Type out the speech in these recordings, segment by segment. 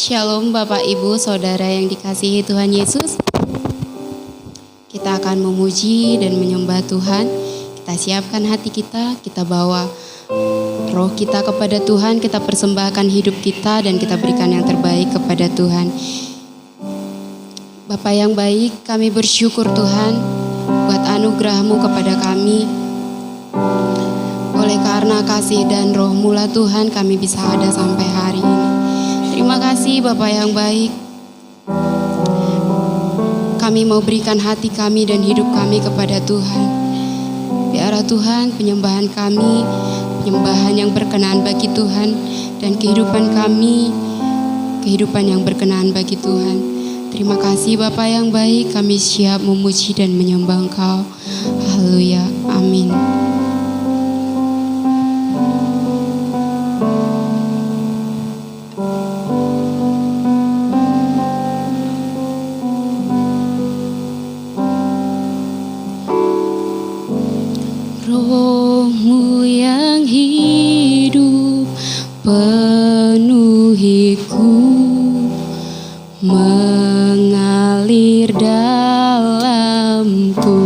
Shalom Bapak Ibu Saudara yang dikasihi Tuhan Yesus. Kita akan memuji dan menyembah Tuhan. Kita siapkan hati kita, kita bawa roh kita kepada Tuhan, kita persembahkan hidup kita dan kita berikan yang terbaik kepada Tuhan. Bapa yang baik, kami bersyukur Tuhan buat anugerah-Mu kepada kami. Oleh karena kasih dan roh-Mu lah Tuhan, kami bisa ada sampai hari ini. Terima kasih Bapa yang baik. Kami mau berikan hati kami dan hidup kami kepada Tuhan. Biarlah Tuhan penyembahan kami, penyembahan yang berkenan bagi Tuhan, dan kehidupan kami, kehidupan yang berkenan bagi Tuhan. Terima kasih Bapa yang baik, kami siap memuji dan menyembah Engkau. Haleluya, amin. Roh-Mu yang hidup penuhiku, mengalir dalamku.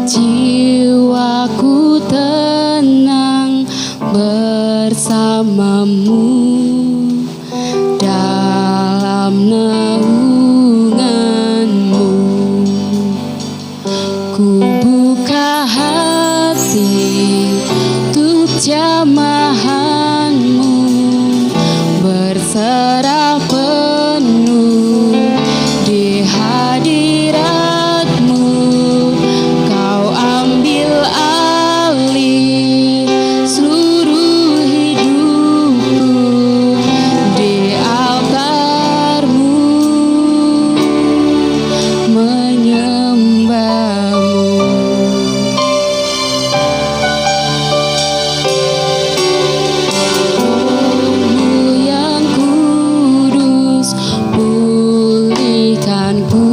Jiwaku tenang bersama-Mu dalam naungan-Mu. Ku buka hati untuk jamahan-Mu, berserah penuh di hadirat-Mu. Kau ambil alih seluruh hidupku di altar-Mu, menyembah-Mu. Roh-Mu yang kudus, pulihkanku.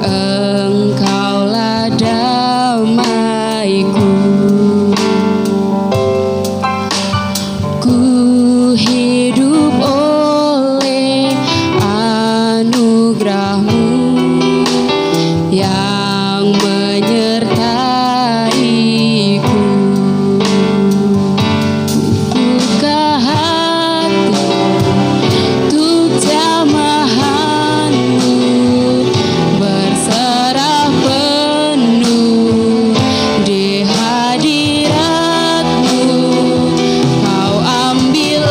Engkaulah damaiku. Ku hidup oleh anugerah-Mu yang menyertaiku. Buka hati untuk jamahan-Mu, berserah penuh di hadirat-Mu. Kau ambil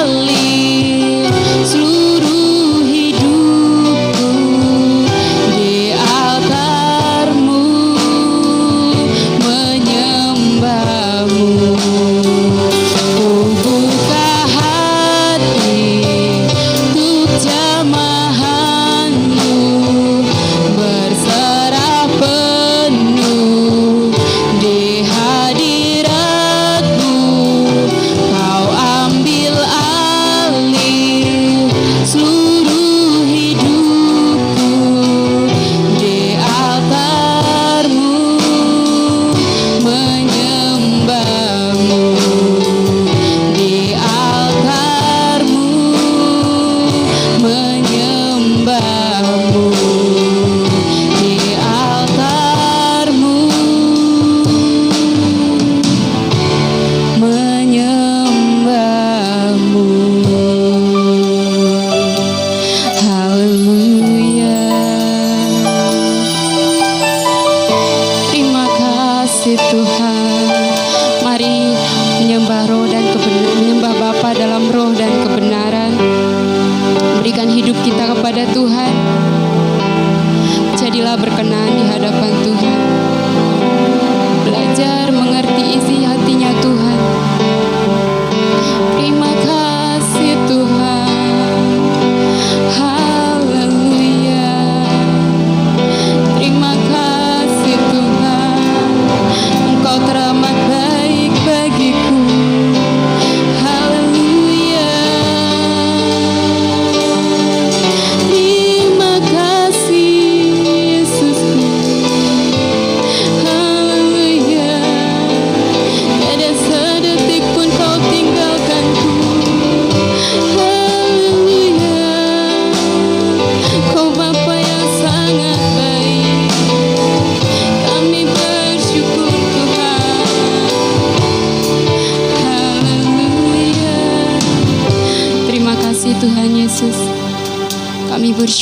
alih seluruh hidupku di altar-Mu,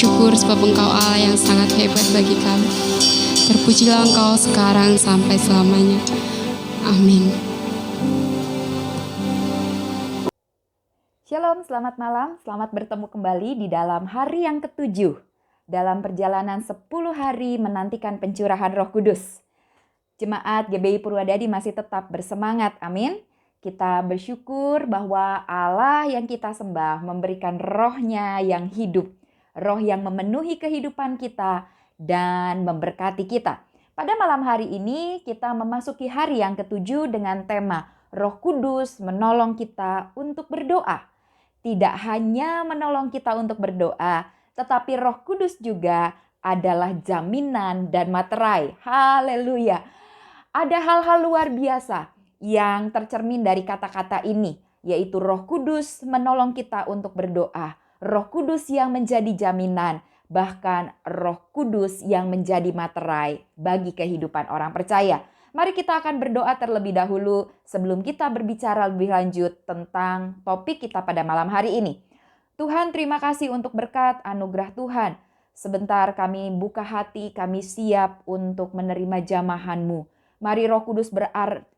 bersyukur sebab Engkau Allah yang sangat hebat bagi kami. Terpujilah Engkau sekarang sampai selamanya. Amin. Shalom, selamat malam. Selamat bertemu kembali di dalam hari yang ke-7. Dalam perjalanan 10 hari menantikan pencurahan Roh Kudus. Jemaat GBI Purwadadi masih tetap bersemangat, amin. Kita bersyukur bahwa Allah yang kita sembah memberikan roh-Nya yang hidup. Roh yang memenuhi kehidupan kita dan memberkati kita. Pada malam hari ini kita memasuki hari yang ke-7 dengan tema Roh Kudus menolong kita untuk berdoa. Tidak hanya menolong kita untuk berdoa, tetapi Roh Kudus juga adalah jaminan dan materai. Haleluya. Ada hal-hal luar biasa yang tercermin dari kata-kata ini, yaitu Roh Kudus menolong kita untuk berdoa. Roh Kudus yang menjadi jaminan, bahkan Roh Kudus yang menjadi materai bagi kehidupan orang percaya. Mari kita akan berdoa terlebih dahulu sebelum kita berbicara lebih lanjut tentang topik kita pada malam hari ini. Tuhan, terima kasih untuk berkat anugerah Tuhan. Sebentar kami buka hati, kami siap untuk menerima jamahan-Mu. Mari Roh Kudus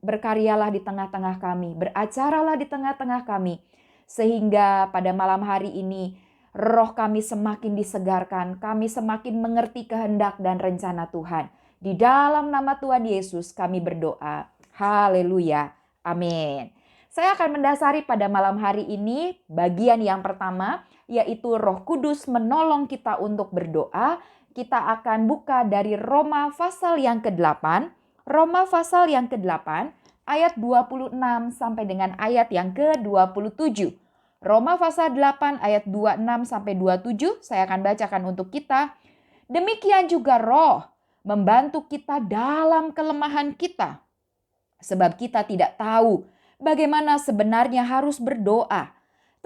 berkaryalah di tengah-tengah kami, beracaralah di tengah-tengah kami. Sehingga pada malam hari ini roh kami semakin disegarkan, kami semakin mengerti kehendak dan rencana Tuhan. Di dalam nama Tuhan Yesus kami berdoa. Haleluya. Amin. Saya akan mendasari pada malam hari ini bagian yang pertama, yaitu Roh Kudus menolong kita untuk berdoa. Kita akan buka dari Roma pasal yang ke-8. Roma pasal yang ke-8 ayat 26 sampai dengan ayat yang ke-27. Roma pasal 8 ayat 26 sampai 27 saya akan bacakan untuk kita. Demikian juga roh membantu kita dalam kelemahan kita. Sebab kita tidak tahu bagaimana sebenarnya harus berdoa.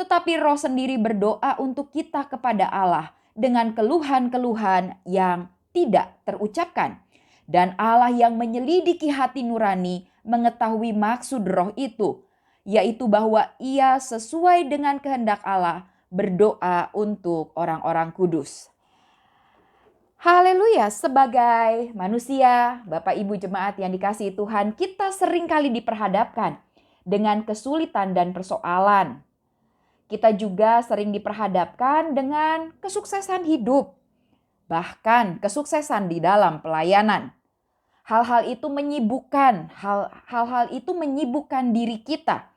Tetapi roh sendiri berdoa untuk kita kepada Allah dengan keluhan-keluhan yang tidak terucapkan. Dan Allah yang menyelidiki hati nurani mengetahui maksud roh itu, yaitu bahwa ia sesuai dengan kehendak Allah berdoa untuk orang-orang kudus. Haleluya, sebagai manusia, Bapak Ibu jemaat yang dikasihi Tuhan, kita seringkali diperhadapkan dengan kesulitan dan persoalan. Kita juga sering diperhadapkan dengan kesuksesan hidup, bahkan kesuksesan di dalam pelayanan. Hal-hal itu menyibukkan, hal-hal itu menyibukkan diri kita,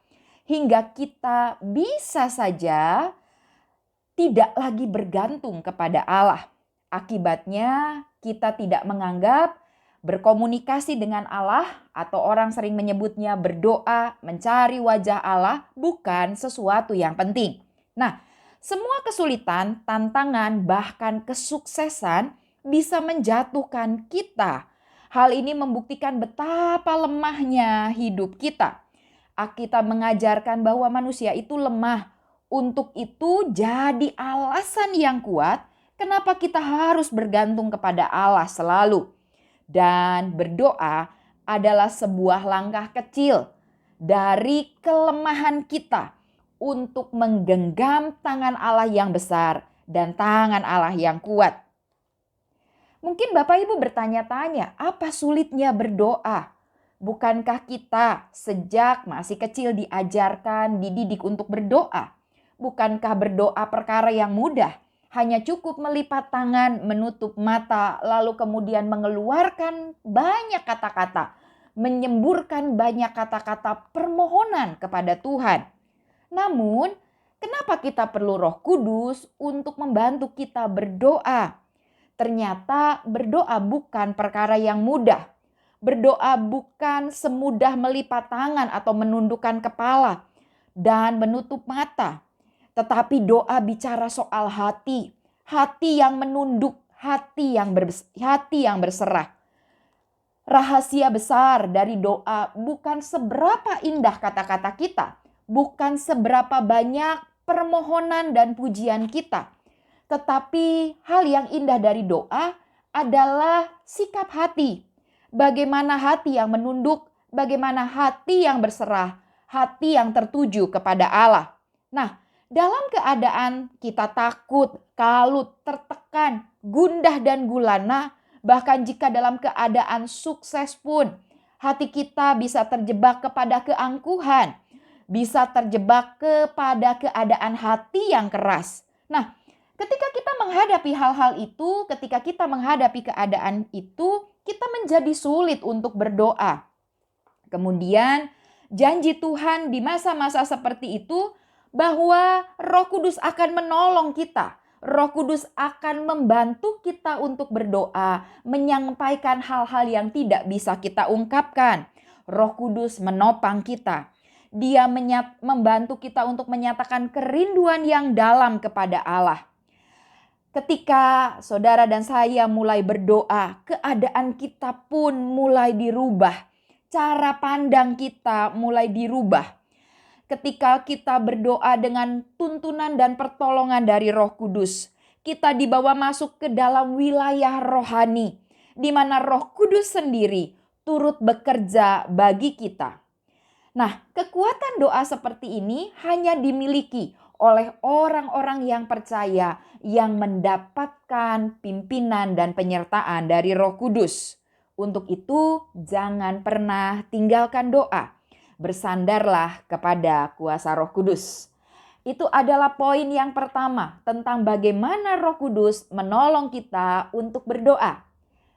hingga kita bisa saja tidak lagi bergantung kepada Allah. Akibatnya kita tidak menganggap berkomunikasi dengan Allah, atau orang sering menyebutnya berdoa, mencari wajah Allah, bukan sesuatu yang penting. Nah, semua kesulitan, tantangan, bahkan kesuksesan bisa menjatuhkan kita. Hal ini membuktikan betapa lemahnya hidup kita. Kita mengajarkan bahwa manusia itu lemah. Untuk itu jadi alasan yang kuat kenapa kita harus bergantung kepada Allah selalu. Dan berdoa adalah sebuah langkah kecil dari kelemahan kita untuk menggenggam tangan Allah yang besar dan tangan Allah yang kuat. Mungkin Bapak Ibu bertanya-tanya, apa sulitnya berdoa? Bukankah kita sejak masih kecil diajarkan, dididik untuk berdoa? Bukankah berdoa perkara yang mudah? Hanya cukup melipat tangan, menutup mata, lalu kemudian mengeluarkan banyak kata-kata, menyemburkan banyak kata-kata permohonan kepada Tuhan. Namun, kenapa kita perlu Roh Kudus untuk membantu kita berdoa? Ternyata berdoa bukan perkara yang mudah. Berdoa bukan semudah melipat tangan atau menundukkan kepala dan menutup mata. Tetapi doa bicara soal hati. Hati yang menunduk, hati yang berserah. Rahasia besar dari doa bukan seberapa indah kata-kata kita. Bukan seberapa banyak permohonan dan pujian kita. Tetapi hal yang indah dari doa adalah sikap hati. Bagaimana hati yang menunduk, bagaimana hati yang berserah, hati yang tertuju kepada Allah. Nah, Dalam keadaan kita takut, kalut, tertekan, gundah dan gulana, bahkan jika dalam keadaan sukses pun, hati kita bisa terjebak kepada keangkuhan, bisa terjebak kepada keadaan hati yang keras. Nah, ketika kita menghadapi hal-hal itu, ketika kita menghadapi keadaan itu, kita menjadi sulit untuk berdoa. Kemudian janji Tuhan di masa-masa seperti itu bahwa Roh Kudus akan menolong kita. Roh Kudus akan membantu kita untuk berdoa, menyampaikan hal-hal yang tidak bisa kita ungkapkan. Roh Kudus menopang kita. Dia membantu kita untuk menyatakan kerinduan yang dalam kepada Allah. Ketika saudara dan saya mulai berdoa, keadaan kita pun mulai dirubah. Cara pandang kita mulai dirubah. Ketika kita berdoa dengan tuntunan dan pertolongan dari Roh Kudus, kita dibawa masuk ke dalam wilayah rohani, di mana Roh Kudus sendiri turut bekerja bagi kita. Nah, kekuatan doa seperti ini hanya dimiliki oleh orang-orang yang percaya, yang mendapatkan pimpinan dan penyertaan dari Roh Kudus. Untuk itu, jangan pernah tinggalkan doa. Bersandarlah kepada kuasa Roh Kudus. Itu adalah poin yang pertama tentang bagaimana Roh Kudus menolong kita untuk berdoa.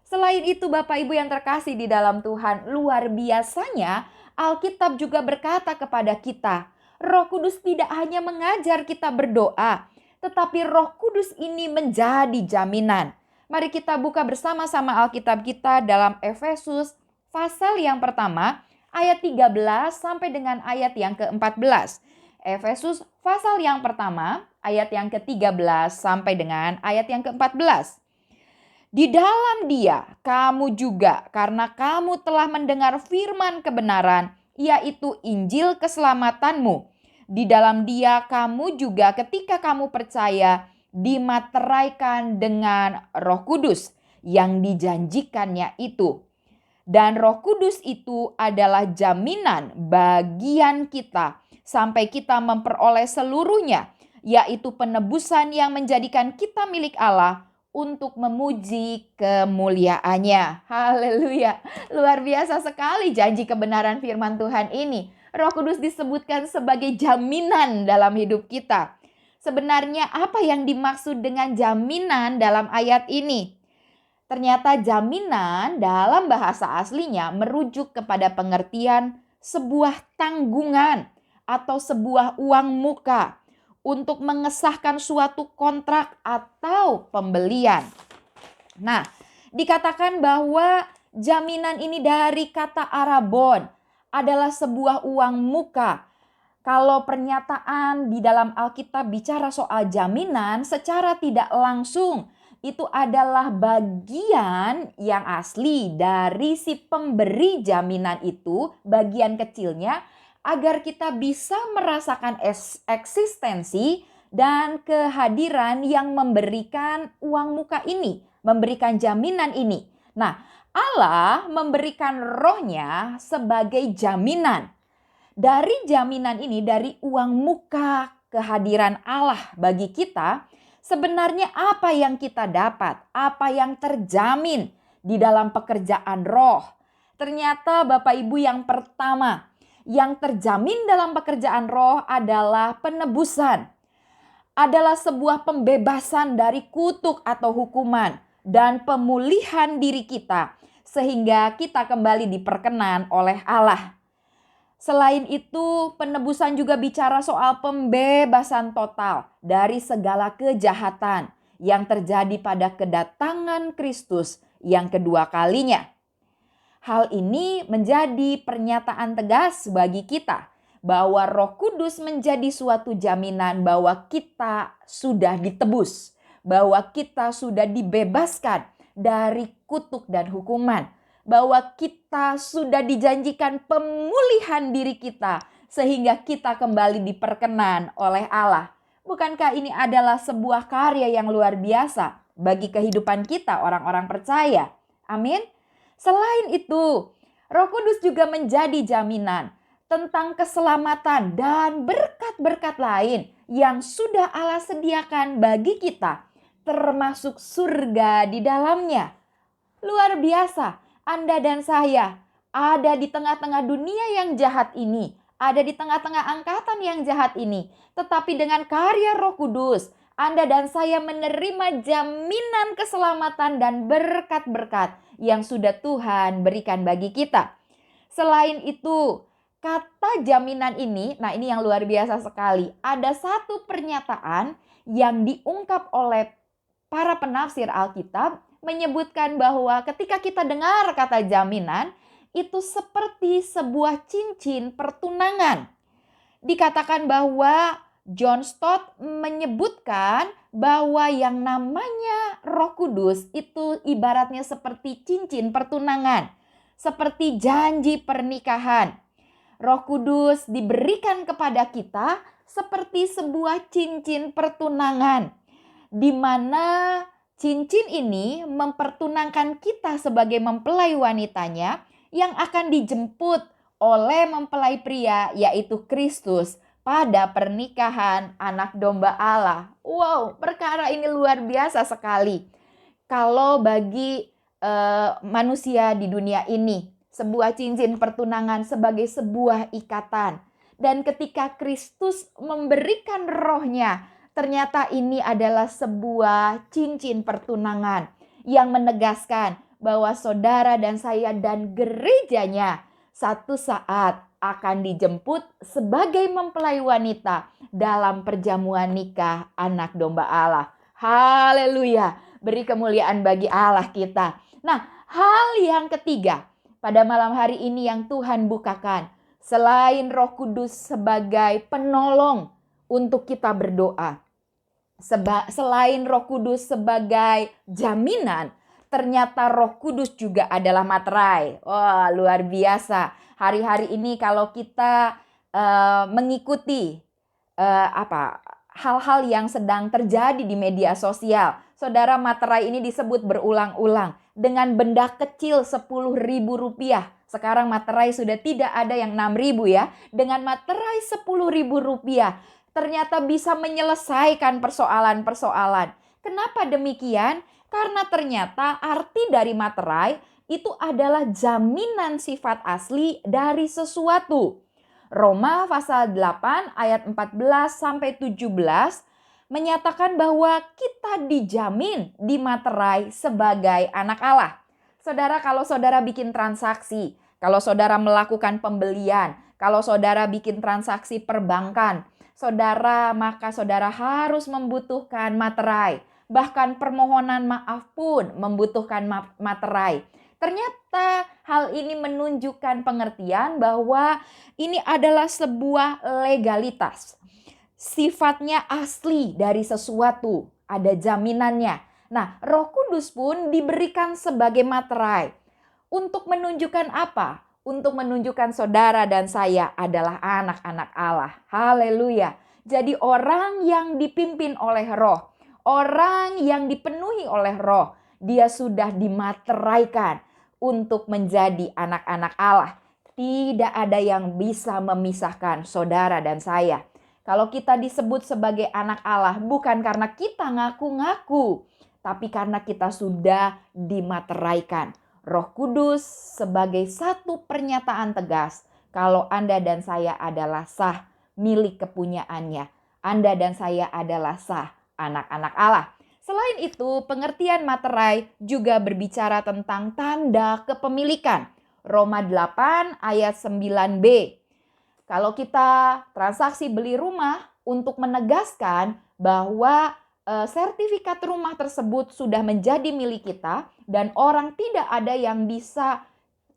Selain itu, Bapak Ibu yang terkasih di dalam Tuhan, luar biasanya Alkitab juga berkata kepada kita, Roh Kudus tidak hanya mengajar kita berdoa, tetapi Roh Kudus ini menjadi jaminan. Mari kita buka bersama-sama Alkitab kita dalam Efesus pasal yang pertama, ayat 13 sampai dengan ayat yang ke-14. Efesus pasal yang pertama, ayat yang ke-13 sampai dengan ayat yang ke-14. Di dalam Dia, kamu juga, karena kamu telah mendengar firman kebenaran, yaitu Injil keselamatanmu. Di dalam Dia, kamu juga ketika kamu percaya, dimateraikan dengan Roh Kudus yang dijanjikannya itu. Dan Roh Kudus itu adalah jaminan bagian kita sampai kita memperoleh seluruhnya, yaitu penebusan yang menjadikan kita milik Allah untuk memuji kemuliaannya. Haleluya. Luar biasa sekali janji kebenaran firman Tuhan ini. Roh Kudus disebutkan sebagai jaminan dalam hidup kita. Sebenarnya apa yang dimaksud dengan jaminan dalam ayat ini? Ternyata jaminan dalam bahasa aslinya merujuk kepada pengertian sebuah tanggungan atau sebuah uang muka untuk mengesahkan suatu kontrak atau pembelian. Nah, dikatakan bahwa jaminan ini dari kata Arabon adalah sebuah uang muka. Kalau pernyataan di dalam Alkitab bicara soal jaminan secara tidak langsung, itu adalah bagian yang asli dari si pemberi jaminan itu, bagian kecilnya, agar kita bisa merasakan eksistensi dan kehadiran yang memberikan uang muka ini, memberikan jaminan ini. Nah, Allah memberikan rohnya sebagai jaminan. Dari jaminan ini, dari uang muka kehadiran Allah bagi kita, sebenarnya apa yang kita dapat, apa yang terjamin di dalam pekerjaan roh. Ternyata Bapak Ibu yang pertama, yang terjamin dalam pekerjaan roh adalah penebusan. Adalah sebuah pembebasan dari kutuk atau hukuman dan pemulihan diri kita sehingga kita kembali diperkenan oleh Allah. Selain itu, penebusan juga bicara soal pembebasan total dari segala kejahatan yang terjadi pada kedatangan Kristus yang kedua kalinya. Hal ini menjadi pernyataan tegas bagi kita bahwa Roh Kudus menjadi suatu jaminan bahwa kita sudah ditebus, bahwa kita sudah dibebaskan dari kutuk dan hukuman, bahwa kita sudah dijanjikan pemulihan diri kita sehingga kita kembali diperkenan oleh Allah. Bukankah ini adalah sebuah karya yang luar biasa bagi kehidupan kita orang-orang percaya? Amin. Selain itu, Roh Kudus juga menjadi jaminan tentang keselamatan dan berkat-berkat lain yang sudah Allah sediakan bagi kita, termasuk surga di dalamnya. Luar biasa, Anda dan saya ada di tengah-tengah dunia yang jahat ini, ada di tengah-tengah angkatan yang jahat ini. Tetapi dengan karya Roh Kudus, Anda dan saya menerima jaminan keselamatan dan berkat-berkat yang sudah Tuhan berikan bagi kita. Selain itu, kata jaminan ini, nah ini yang luar biasa sekali. Ada satu pernyataan yang diungkap oleh para penafsir Alkitab menyebutkan bahwa ketika kita dengar kata jaminan, itu seperti sebuah cincin pertunangan. Dikatakan bahwa John Stott menyebutkan bahwa yang namanya Roh Kudus itu ibaratnya seperti cincin pertunangan, seperti janji pernikahan. Roh Kudus diberikan kepada kita seperti sebuah cincin pertunangan, di mana cincin ini mempertunangkan kita sebagai mempelai wanitanya yang akan dijemput oleh mempelai pria, yaitu Kristus, pada pernikahan anak domba Allah. Wow, perkara ini luar biasa sekali. Kalau bagi manusia di dunia ini, sebuah cincin pertunangan sebagai sebuah ikatan. Dan ketika Kristus memberikan rohnya, ternyata ini adalah sebuah cincin pertunangan yang menegaskan bahwa saudara dan saya dan gerejanya satu saat akan dijemput sebagai mempelai wanita dalam perjamuan nikah anak domba Allah. Haleluya, beri kemuliaan bagi Allah kita. Nah, hal yang ketiga pada malam hari ini yang Tuhan bukakan, selain Roh Kudus sebagai penolong untuk kita berdoa, selain Roh Kudus sebagai jaminan, ternyata Roh Kudus juga adalah materai. Wah, luar biasa. Hari-hari ini kalau kita mengikuti hal-hal yang sedang terjadi di media sosial, saudara, materai ini disebut berulang-ulang dengan benda kecil Rp10.000. Sekarang materai sudah tidak ada yang 6.000 ya. Dengan materai Rp10.000 ternyata bisa menyelesaikan persoalan-persoalan. Kenapa demikian? Karena ternyata arti dari materai itu adalah jaminan sifat asli dari sesuatu. Roma pasal 8 ayat 14 sampai 17 menyatakan bahwa kita dijamin di materai sebagai anak Allah. Saudara, kalau saudara bikin transaksi, kalau saudara melakukan pembelian, kalau saudara bikin transaksi perbankan, maka saudara harus membutuhkan materai. Bahkan permohonan maaf pun membutuhkan materai. Ternyata hal ini menunjukkan pengertian bahwa ini adalah sebuah legalitas. Sifatnya asli dari sesuatu, ada jaminannya. Nah, Roh Kudus pun diberikan sebagai materai. Untuk menunjukkan apa? Untuk menunjukkan saudara dan saya adalah anak-anak Allah. Haleluya. Jadi orang yang dipimpin oleh Roh, orang yang dipenuhi oleh Roh, dia sudah dimateraikan untuk menjadi anak-anak Allah. Tidak ada yang bisa memisahkan saudara dan saya. Kalau kita disebut sebagai anak Allah bukan karena kita ngaku-ngaku, tapi karena kita sudah dimateraikan. Roh Kudus sebagai satu pernyataan tegas kalau Anda dan saya adalah sah milik kepunyaannya. Anda dan saya adalah sah anak-anak Allah. Selain itu, pengertian materai juga berbicara tentang tanda kepemilikan. Roma 8 ayat 9b. Kalau kita transaksi beli rumah untuk menegaskan bahwa sertifikat rumah tersebut sudah menjadi milik kita dan orang tidak ada yang bisa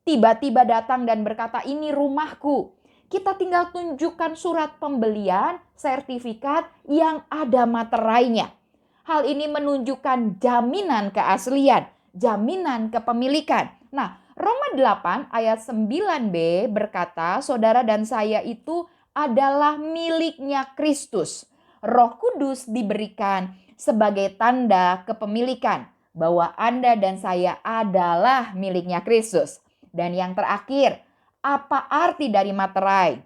tiba-tiba datang dan berkata ini rumahku. Kita tinggal tunjukkan surat pembelian, sertifikat yang ada materainya. Hal ini menunjukkan jaminan keaslian, jaminan kepemilikan. Nah, Roma 8 ayat 9b berkata, saudara dan saya itu adalah miliknya Kristus. Roh Kudus diberikan sebagai tanda kepemilikan bahwa Anda dan saya adalah miliknya Kristus. Dan yang terakhir, apa arti dari materai?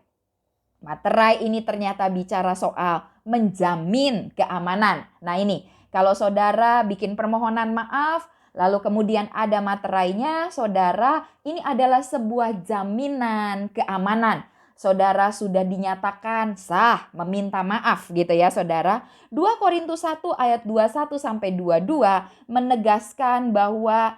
Materai ini ternyata bicara soal menjamin keamanan. Nah ini, kalau saudara bikin permohonan maaf, lalu kemudian ada materainya, saudara, ini adalah sebuah jaminan keamanan. Saudara sudah dinyatakan sah meminta maaf gitu ya saudara. 2 Korintus 1 ayat 21 sampai 22 menegaskan bahwa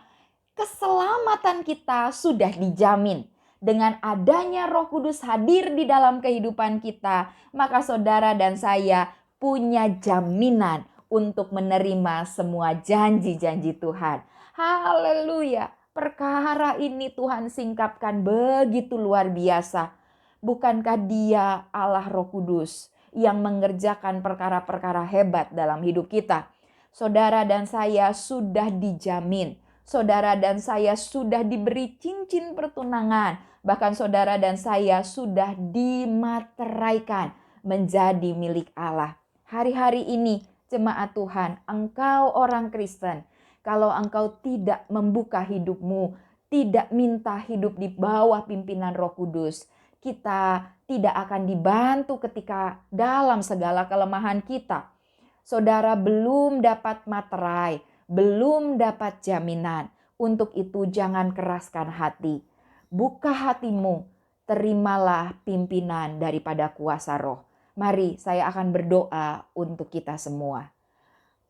keselamatan kita sudah dijamin. Dengan adanya Roh Kudus hadir di dalam kehidupan kita, maka saudara dan saya punya jaminan untuk menerima semua janji-janji Tuhan. Haleluya. Perkara ini Tuhan singkapkan begitu luar biasa. Bukankah Dia Allah Roh Kudus yang mengerjakan perkara-perkara hebat dalam hidup kita? Saudara dan saya sudah dijamin. Saudara dan saya sudah diberi cincin pertunangan. Bahkan saudara dan saya sudah dimateraikan menjadi milik Allah. Hari-hari ini jemaat Tuhan, engkau orang Kristen, kalau engkau tidak membuka hidupmu, tidak minta hidup di bawah pimpinan Roh Kudus, kita tidak akan dibantu ketika dalam segala kelemahan kita. Saudara belum dapat materai, belum dapat jaminan. Untuk itu jangan keraskan hati. Buka hatimu, terimalah pimpinan daripada kuasa Roh. Mari saya akan berdoa untuk kita semua.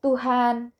Tuhan,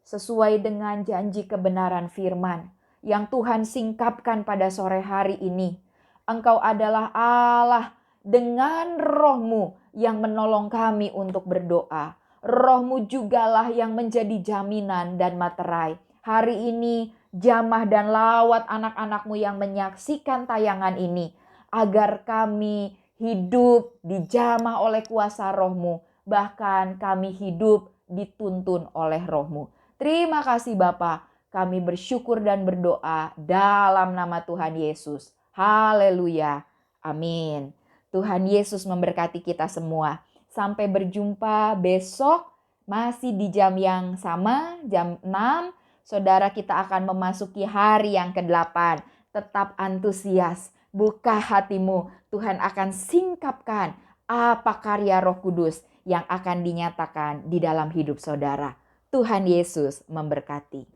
sesuai dengan janji kebenaran firman yang Tuhan singkapkan pada sore hari ini, Engkau adalah Allah dengan Roh-Mu yang menolong kami untuk berdoa. Roh-Mu jugalah yang menjadi jaminan dan materai. Hari ini jamah dan lawat anak-anak-Mu yang menyaksikan tayangan ini, agar kami hidup dijamah oleh kuasa Roh-Mu, bahkan kami hidup dituntun oleh Roh-Mu. Terima kasih Bapa, kami bersyukur dan berdoa dalam nama Tuhan Yesus. Haleluya. Amin. Tuhan Yesus memberkati kita semua. Sampai berjumpa besok masih di jam yang sama, jam 6. Saudara, kita akan memasuki hari yang ke-8. Tetap antusias, buka hatimu. Tuhan akan singkapkan apa karya Roh Kudus yang akan dinyatakan di dalam hidup saudara. Tuhan Yesus memberkati.